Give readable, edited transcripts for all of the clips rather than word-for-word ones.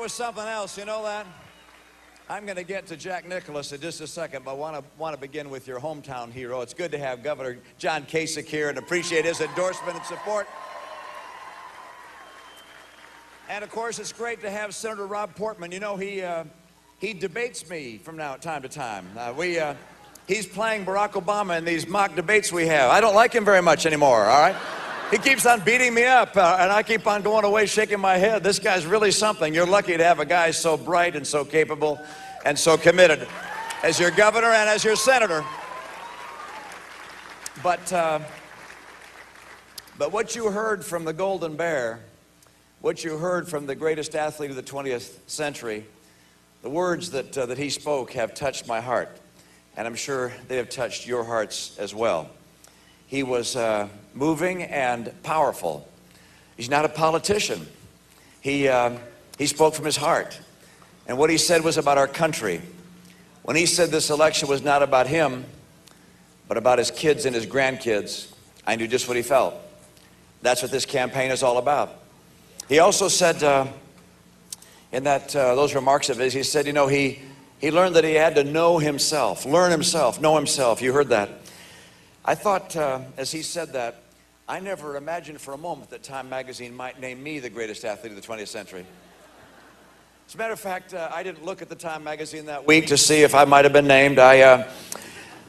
was something else, you know that? I'm going to get to Jack Nicklaus in just a second, but I want to begin with your hometown hero. It's good to have Governor John Kasich here and appreciate his endorsement and support. And of course, it's great to have Senator Rob Portman. You know, he debates me from time to time. He's playing Barack Obama in these mock debates we have. I don't like him very much anymore, all right? He keeps on beating me up, and I keep on going away shaking my head. This guy's really something. You're lucky to have a guy so bright and so capable and so committed as your governor and as your senator. But what you heard from the Golden Bear, what you heard from the greatest athlete of the 20th century, the words that he spoke have touched my heart, and I'm sure they have touched your hearts as well. He was moving and powerful. He's not a politician. He spoke from his heart. And what he said was about our country. When he said this election was not about him, but about his kids and his grandkids, I knew just what he felt. That's what this campaign is all about. He also said in those remarks of his, he said, you know, he learned that he had to know himself, learn himself, know himself. You heard that. I thought, as he said that, I never imagined for a moment that Time magazine might name me the greatest athlete of the 20th century. As a matter of fact, I didn't look at the Time magazine that week to see if I might have been named. I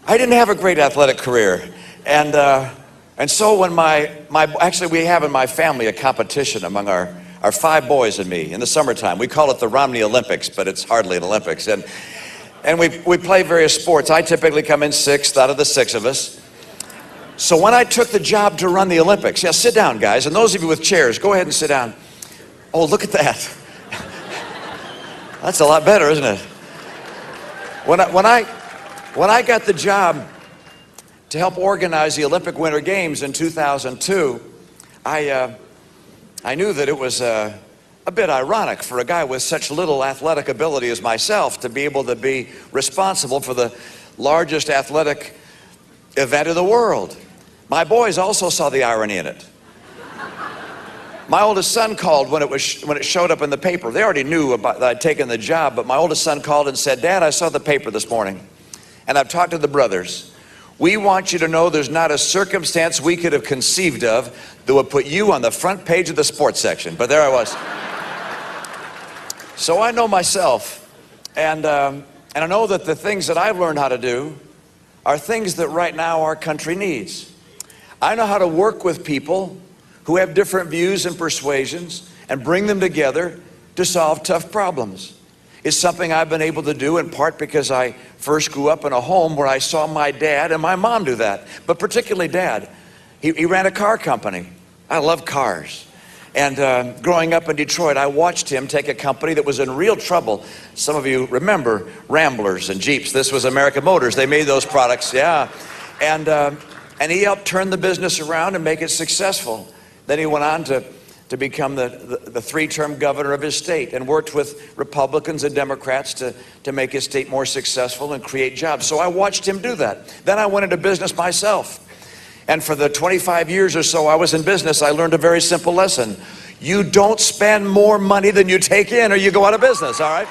didn't have a great athletic career. And so when actually we have in my family a competition among our 5 boys and me in the summertime. We call it the Romney Olympics, but it's hardly an Olympics. And we play various sports. I typically come in 6th out of the 6 of us. So when I took the job to run the Olympics, yeah, sit down, guys. And those of you with chairs, go ahead and sit down. Oh, look at that. That's a lot better, isn't it? When I got the job to help organize the Olympic Winter Games in 2002, I knew that it was a bit ironic for a guy with such little athletic ability as myself to be able to be responsible for the largest athletic event of the world. My boys also saw the irony in it. My oldest son called when it showed up in the paper. They already knew that I'd taken the job, but my oldest son called and said, Dad, I saw the paper this morning, and I've talked to the brothers. We want you to know there's not a circumstance we could have conceived of that would put you on the front page of the sports section. But there I was. So I know myself, and I know that the things that I've learned how to do are things that right now our country needs. I know how to work with people who have different views and persuasions and bring them together to solve tough problems. It's something I've been able to do in part because I first grew up in a home where I saw my dad and my mom do that, but particularly Dad. He ran a car company. I love cars. And growing up in Detroit, I watched him take a company that was in real trouble. Some of you remember Ramblers and Jeeps. This was American Motors. They made those products, yeah. And he helped turn the business around and make it successful. Then he went on to become the 3-term governor of his state and worked with Republicans and Democrats to make his state more successful and create jobs. So I watched him do that. Then I went into business myself. And for the 25 years or so I was in business, I learned a very simple lesson. You don't spend more money than you take in or you go out of business, all right?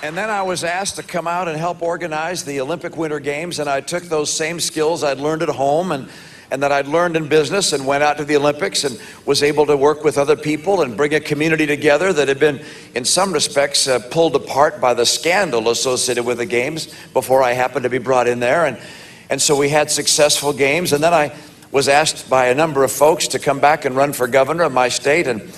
And then I was asked to come out and help organize the Olympic Winter Games, and I took those same skills I'd learned at home and that I'd learned in business and went out to the Olympics and was able to work with other people and bring a community together that had been, in some respects, pulled apart by the scandal associated with the games before I happened to be brought in there. And so we had successful games, and then I was asked by a number of folks to come back and run for governor of my state, and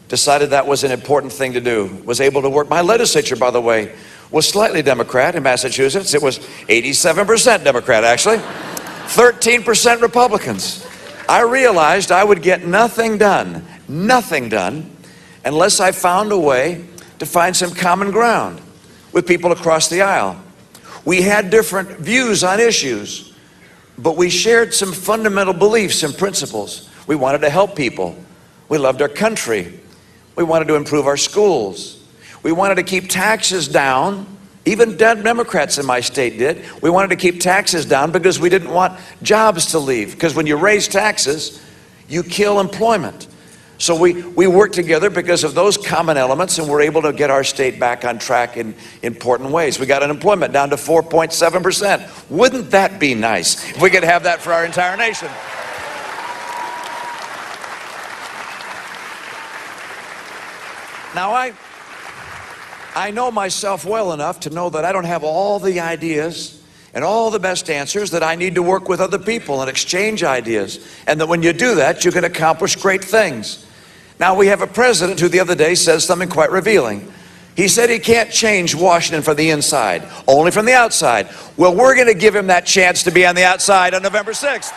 decided that was an important thing to do. Was able to work. My legislature, by the way, was slightly Democrat in Massachusetts. It was 87% Democrat, actually. 13% Republicans. I realized I would get nothing done, unless I found a way to find some common ground with people across the aisle. We had different views on issues, but we shared some fundamental beliefs and principles. We wanted to help people. We loved our country. We wanted to improve our schools. We wanted to keep taxes down Even Democrats in my state did. We wanted to keep taxes down because we didn't want jobs to leave. Because when you raise taxes, you kill employment. So we worked together because of those common elements, and we're able to get our state back on track in important ways. We got unemployment down to 4.7%. Wouldn't that be nice if we could have that for our entire nation? Now, I know myself well enough to know that I don't have all the ideas and all the best answers, that I need to work with other people and exchange ideas. And that when you do that, you can accomplish great things. Now, we have a president who the other day says something quite revealing. He said he can't change Washington from the inside, only from the outside. Well, we're going to give him that chance to be on the outside on November 6th.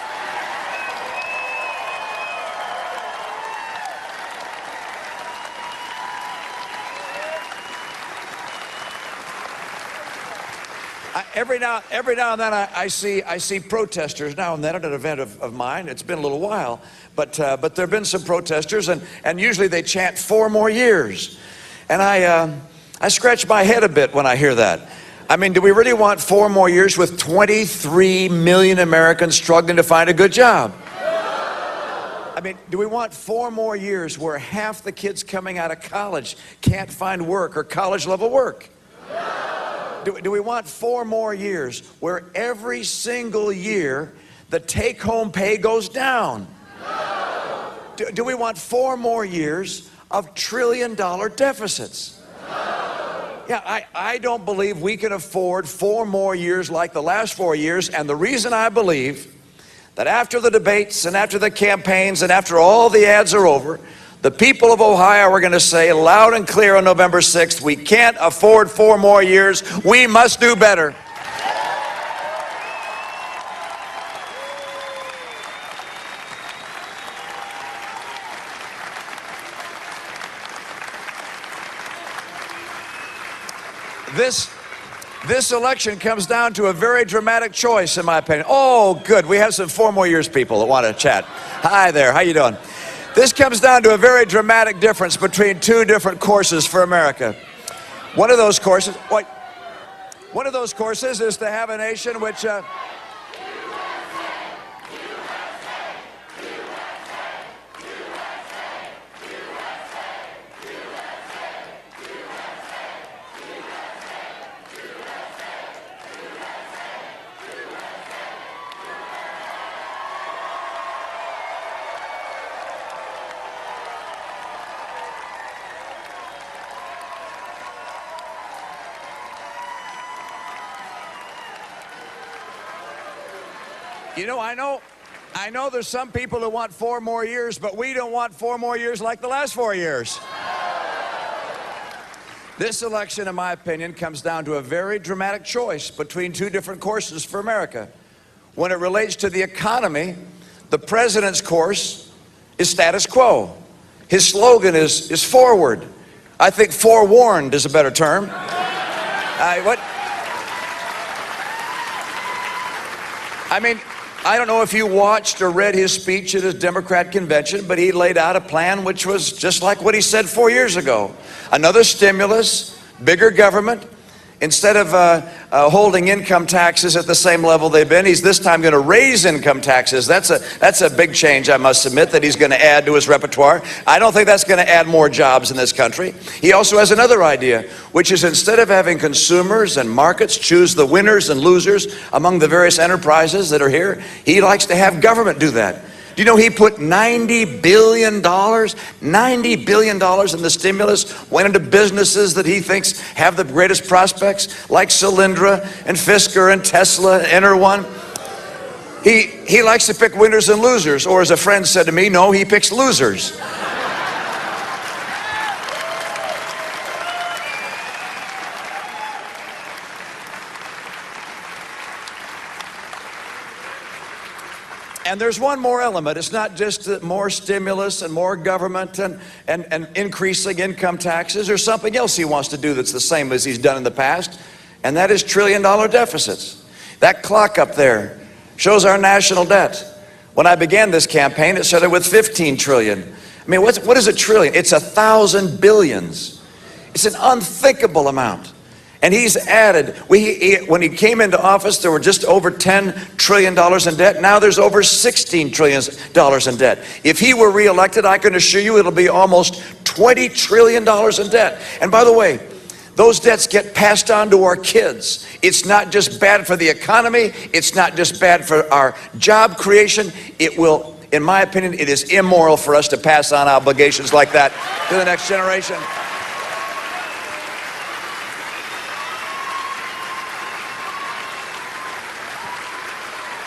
Every now and then I see protesters now and then at an event of mine. It's been a little while, but there have been some protesters, and usually they chant 4 more years. And I scratch my head a bit when I hear that. I mean, do we really want 4 more years with 23 million Americans struggling to find a good job? I mean, do we want 4 more years where half the kids coming out of college can't find work or college-level work? Do we want 4 more years where every single year the take-home pay goes down? No. Do we want 4 more years of trillion-dollar deficits? No. Yeah, I don't believe we can afford 4 more years like the last 4 years. And the reason I believe that after the debates and after the campaigns and after all the ads are over, the people of Ohio are going to say loud and clear on November 6th, we can't afford 4 more years. We must do better. This election comes down to a very dramatic choice, in my opinion. Oh, good. We have some 4 more years people that want to chat. Hi there. How you doing? This comes down to a very dramatic difference between 2 different courses for America. One of those courses is to have a nation which you know, I know there's some people who want 4 more years, but we don't want 4 more years like the last 4 years. This election, in my opinion, comes down to a very dramatic choice between 2 different courses for America. When it relates to the economy, the president's course is status quo. His slogan is forward. I think forewarned is a better term. I don't know if you watched or read his speech at his Democrat convention, but he laid out a plan which was just like what he said 4 years ago. Another stimulus, bigger government. Instead of holding income taxes at the same level they've been, he's this time going to raise income taxes. That's a big change, I must admit, that he's going to add to his repertoire. I don't think that's going to add more jobs in this country. He also has another idea, which is instead of having consumers and markets choose the winners and losers among the various enterprises that are here, he likes to have government do that. Do you know he put $90 billion in the stimulus, went into businesses that he thinks have the greatest prospects, like Solyndra and Fisker and Tesla and Enterone. He likes to pick winners and losers, or as a friend said to me, no, he picks losers. And there's one more element. It's not just more stimulus and more government and increasing income taxes. There's something else he wants to do that's the same as he's done in the past, and that is trillion-dollar deficits. That clock up there shows our national debt. When I began this campaign, it started with 15 trillion. I mean, what is a trillion? It's 1,000 billions. It's an unthinkable amount. And he's added, when he came into office, there were just over $10 trillion in debt. Now there's over $16 trillion in debt. If he were reelected, I can assure you it'll be almost $20 trillion in debt. And by the way, those debts get passed on to our kids. It's not just bad for the economy. It's not just bad for our job creation. It will, in my opinion, it is immoral for us to pass on obligations like that to the next generation.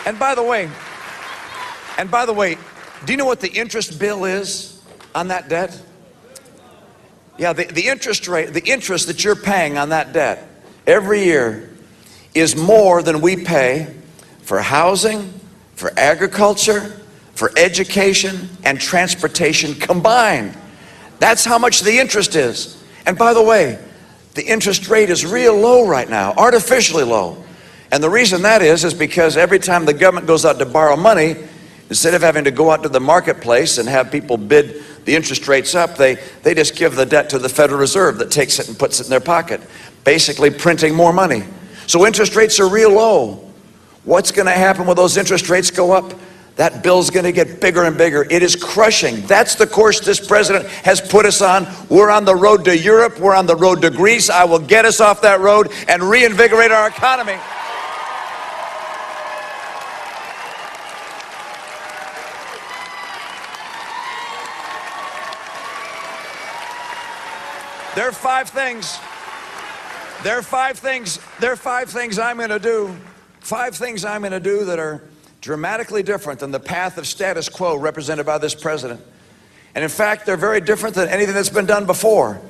And by the way, do you know what the interest bill is on that debt? Yeah, the interest rate, the interest that you're paying on that debt every year is more than we pay for housing, for agriculture, for education, and transportation combined. That's how much the interest is. And by the way, the interest rate is real low right now, artificially low. And the reason that is because every time the government goes out to borrow money, instead of having to go out to the marketplace and have people bid the interest rates up, they just give the debt to the Federal Reserve that takes it and puts it in their pocket, basically printing more money. So interest rates are real low. What's going to happen when those interest rates go up? That bill's going to get bigger and bigger. It is crushing. That's the course this president has put us on. We're on the road to Europe. We're on the road to Greece. I will get us off that road and reinvigorate our economy. There are five things I'm going to do. 5 things I'm going to do that are dramatically different than the path of status quo represented by this president. And in fact, they're very different than anything that's been done before,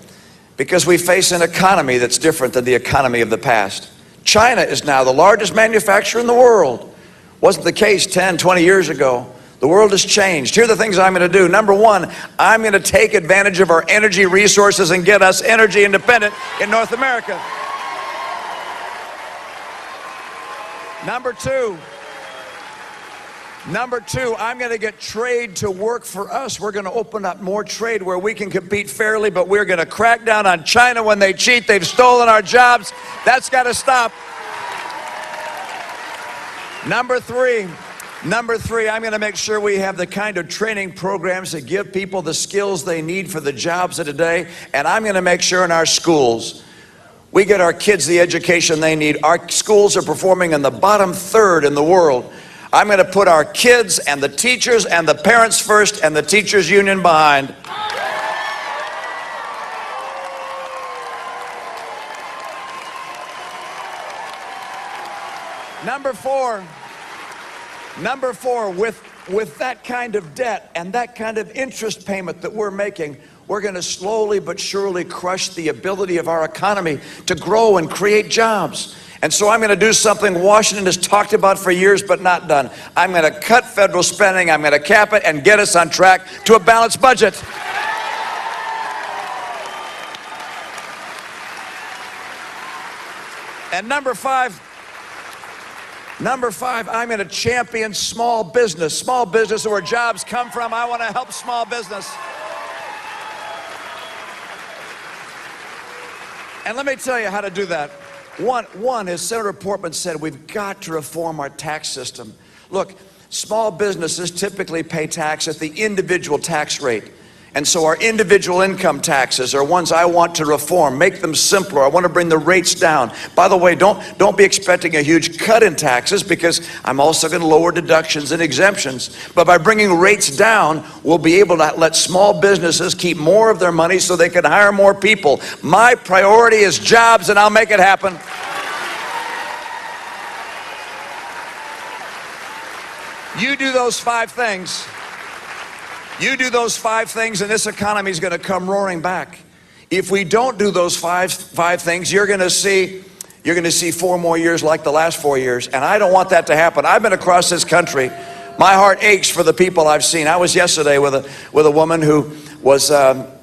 because we face an economy that's different than the economy of the past. China is now the largest manufacturer in the world. Wasn't the case 10, 20 years ago. The world has changed. Here are the things I'm going to do. Number 1, I'm going to take advantage of our energy resources and get us energy independent in North America. Number two, I'm going to get trade to work for us. We're going to open up more trade where we can compete fairly, but we're going to crack down on China when they cheat. They've stolen our jobs. That's got to stop. Number three, I'm going to make sure we have the kind of training programs that give people the skills they need for the jobs of today. And I'm going to make sure in our schools, we get our kids the education they need. Our schools are performing in the bottom third in the world. I'm going to put our kids and the teachers and the parents first and the teachers union behind. Number four, with that kind of debt and that kind of interest payment that we're making, we're going to slowly but surely crush the ability of our economy to grow and create jobs. And so I'm going to do something Washington has talked about for years but not done. I'm going to cut federal spending, I'm going to cap it, and get us on track to a balanced budget. And number five, I'm going to champion small business where jobs come from. I want to help small business. And let me tell you how to do that. One, as Senator Portman said, we've got to reform our tax system. Look, small businesses typically pay tax at the individual tax rate. And so our individual income taxes are ones I want to reform, make them simpler. I want to bring the rates down. By the way, don't be expecting a huge cut in taxes, because I'm also going to lower deductions and exemptions. But by bringing rates down, we'll be able to let small businesses keep more of their money so they can hire more people. My priority is jobs, and I'll make it happen. You do those 5 things. You do those 5 things, and this economy is going to come roaring back. If we don't do those five things, you're going to see 4 more years like the last 4 years, and I don't want that to happen. I've been across this country. My heart aches for the people I've seen. I was yesterday with a woman who was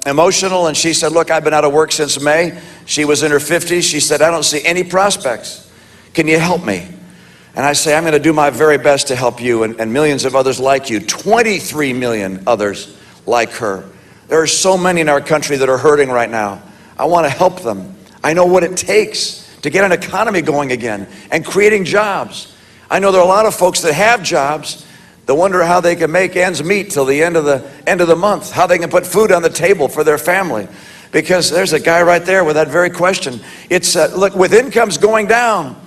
emotional, and she said, "Look, I've been out of work since May." She was in her 50s. She said, "I don't see any prospects. Can you help me?" And I say, I'm going to do my very best to help you and millions of others like you, 23 million others like her. There are so many in our country that are hurting right now. I want to help them. I know what it takes to get an economy going again and creating jobs. I know there are a lot of folks that have jobs that wonder how they can make ends meet till the end of the month, how they can put food on the table for their family. Because there's a guy right there with that very question. It's look, with incomes going down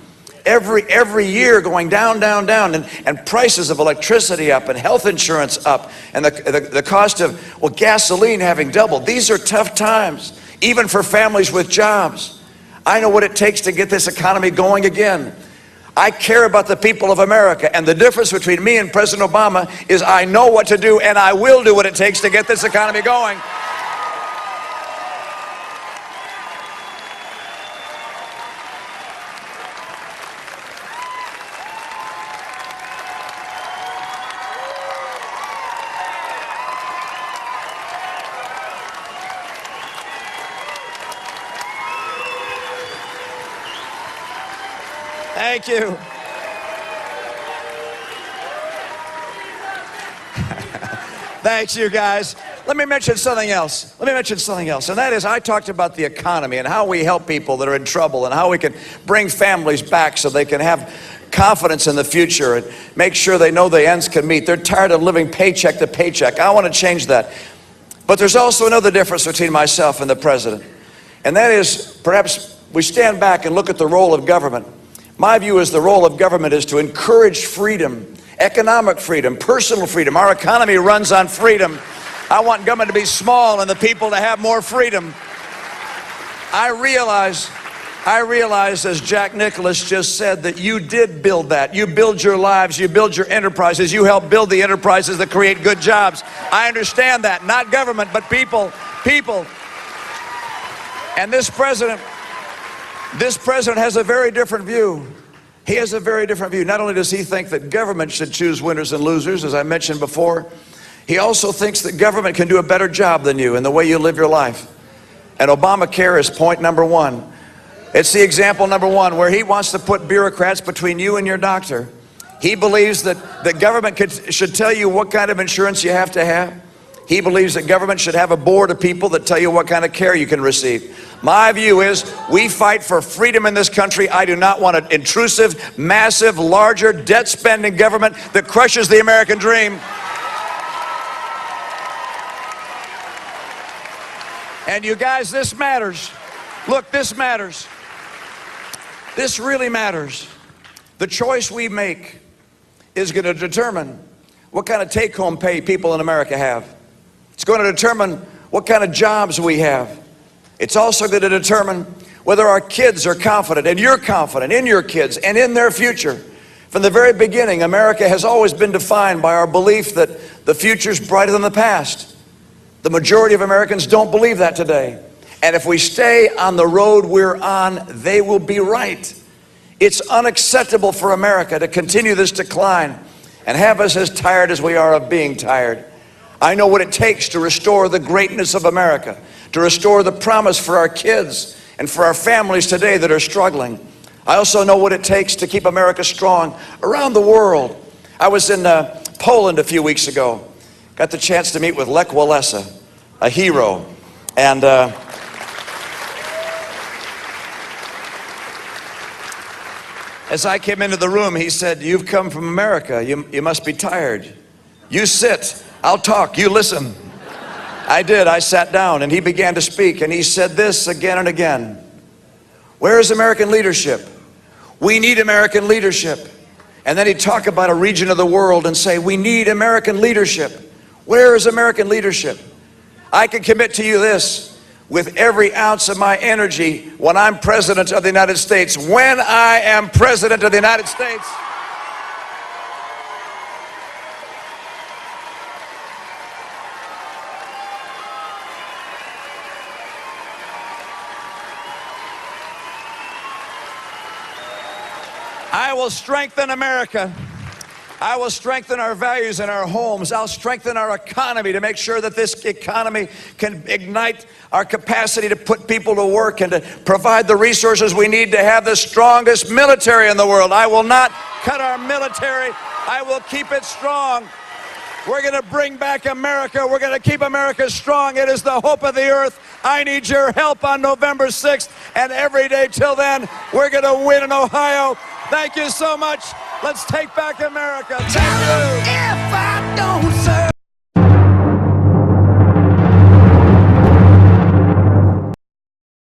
every year, going down, and prices of electricity up, and health insurance up, and the cost of gasoline having doubled. These are tough times, even for families with jobs. I know what it takes to get this economy going again. I care about the people of America, and the difference between me and President Obama is I know what to do, and I will do what it takes to get this economy going. Thank you. Thanks, you guys. Let me mention something else. And that is, I talked about the economy and how we help people that are in trouble and how we can bring families back so they can have confidence in the future and make sure they know the ends can meet. They're tired of living paycheck to paycheck. I want to change that. But there's also another difference between myself and the president. And that is, perhaps we stand back and look at the role of government. My view is the role of government is to encourage freedom, economic freedom, personal freedom. Our economy runs on freedom. I want government to be small and the people to have more freedom. I realize, as Jack Nicklaus just said, that you did build that. You build your lives, you build your enterprises, you help build the enterprises that create good jobs. I understand that. Not government, but people. And this president has a very different view. He has a very different view. Not only does he think that government should choose winners and losers, as I mentioned before, he also thinks that government can do a better job than you in the way you live your life. And Obamacare is point number one. It's the example number one, where he wants to put bureaucrats between you and your doctor. He believes that the government should tell you what kind of insurance you have to have. He believes that government should have a board of people that tell you what kind of care you can receive. My view is we fight for freedom in this country. I do not want an intrusive, massive, larger, debt-spending government that crushes the American dream. And you guys, this matters. Look, this matters. This really matters. The choice we make is going to determine what kind of take-home pay people in America have. It's going to determine what kind of jobs we have. It's also going to determine whether our kids are confident, and you're confident in your kids and in their future. From the very beginning, America has always been defined by our belief that the future's brighter than the past. The majority of Americans don't believe that today. And if we stay on the road we're on, they will be right. It's unacceptable for America to continue this decline and have us as tired as we are of being tired. I know what it takes to restore the greatness of America, to restore the promise for our kids and for our families today that are struggling. I also know what it takes to keep America strong around the world. I was in Poland a few weeks ago. Got the chance to meet with Lech Walesa, a hero. And as I came into the room, he said, "You've come from America. You must be tired. You sit. I'll talk. You listen." I did. I sat down, and he began to speak, and he said this again and again. Where is American leadership? We need American leadership. And then he'd talk about a region of the world and say, we need American leadership. Where is American leadership? I can commit to you this, with every ounce of my energy, when I'm President of the United States, when I am President of the United States, I will strengthen America. I will strengthen our values in our homes. I'll strengthen our economy to make sure that this economy can ignite our capacity to put people to work and to provide the resources we need to have the strongest military in the world. I will not cut our military. I will keep it strong. We're going to bring back America. We're going to keep America strong. It is the hope of the earth. I need your help on November 6th and every day till then. We're going to win in Ohio. Thank you so much. Let's take back America. Thank you. If I don't serve